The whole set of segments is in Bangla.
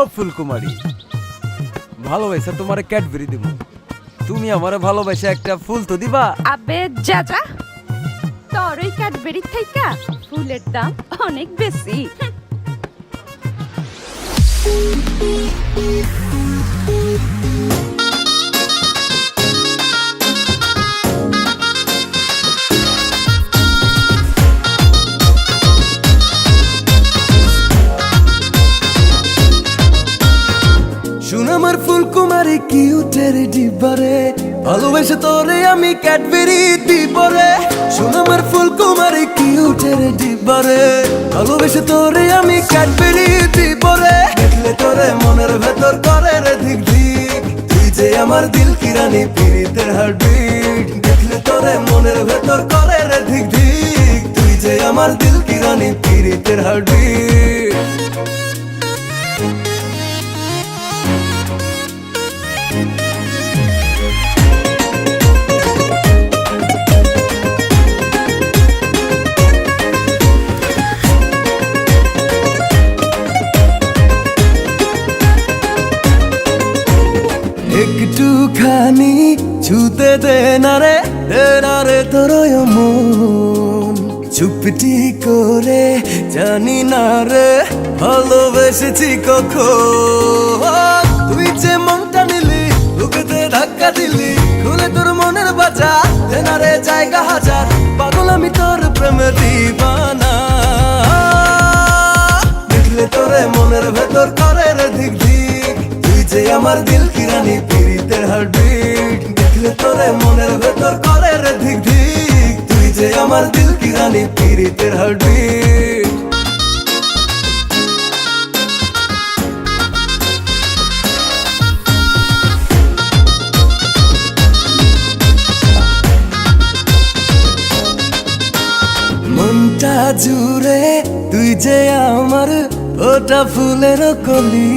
ও ফুলকুমারী, ভালোবাসা তোমারে ক্যাডবেরি দিব, তুমি আমারে ভালোবাসা একটা ফুল তো দিবা। আবে যা যা, তোর ওই ক্যাডবেরি থাইকা ফুলের দাম অনেক বেশি। শুন আমার ফুলকুমারী কিউটের ডিবারে, ভালোবেসে তোরে আমি ক্যাডবেরি দিব রে। শুন আমার ফুলকুমারী কিউটের ডিবারে, ভালোবেসে তোরে আমি ক্যাডবেরি দিব রে। দেখলে তোরে মনের ভেতর করে রে ধিক ধিক, তুই যে আমার দিল কি রানী পীড়িতের হার্টবিট। দেখলে তোরে মনের ভেতর করে রে ধিক ধিক, তুই যে আমার দিল কি রানী পীড়িতের হার্টবিট। একটুখানি ছুতে দে না রে তোর মন, চুপটি করে জানি না রে ভালোবেসেছি কখন। তুই যে মনটা নিলি, বুকেতে ধাক্কা দিলি, খুলে তোর মনের বাজা দে না রে জায়গা হাজার। পাগল আমি তোর প্রেমে দিবানা, দেখলে তোরে মনের ভেতর করে রে ধিক ধিক, তুই যে আমার দিল কি রানী পীড়িতের হার্টবিট। দেখলে তোরে মনের ভেতর করে রে ধিক ধিক, তুই যে আমার দিল কি রানী পীড়িতের হার্টবিট। মনটা জুড়ে তুই যে আমার ওটা ফুলের কলি,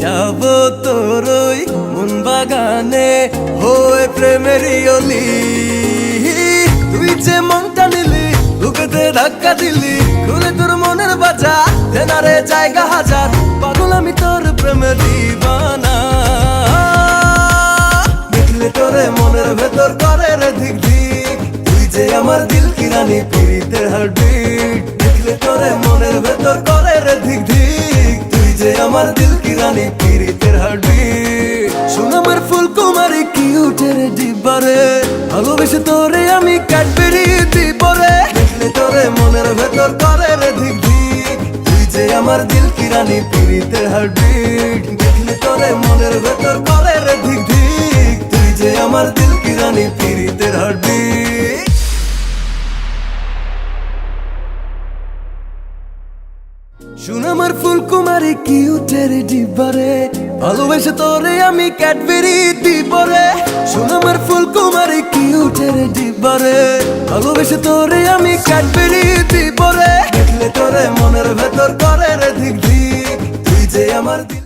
যাব তোর ওই মন বাগানে হয়ে প্রেমেরই অলি। তুই যে মনটা নিলি, বুকেতে ধাক্কা দিলি, খুলে তোর মনের বাজা দে না রে জায়গা হাজার। পাগল আমি তোর প্রেমে দিবানা, দেখলে তোরে মনের ভেতর করে রে ধিক ধিক, তুই যে আমার দিল কি রানী পীড়িতের হার্টবিট। দেখলে তোরে মনের ভেতর করে রে ধিক ধিক, তুই যে আমার দিল কি রানী পীড়িতের হার্টবিট। শুন আমার ফুলকুমারী কিউটের ডিবারে, ভালোবেসে তোরে আমি ক্যাডবেরি দিব রে। দেখলে তোরে মনের ভেতর করে রে ধিক ধিক, তুই যে আমার দিল কি রানী পীড়িতের হার্টবিট। দেখলে তোরে মনের ভেতর করে রে ধিক ধিক, তুই যে আমার দিল কি রানী পীড়িতের হার্টবিট। শুন আমার ফুলকুমারী কিউটের ডিবারে, ভালোবেসে তোরে আমি ক্যাডবেরি দিব রে। শুন আমার ফুলকুমারী কিউটের ডিবারে, ভালোবেসে তোরে আমি ক্যাডবেরি দিব রে। দেখলে তোরে মনের ভেতর করে রে ধিক ধিক, তুই যে আমার দিল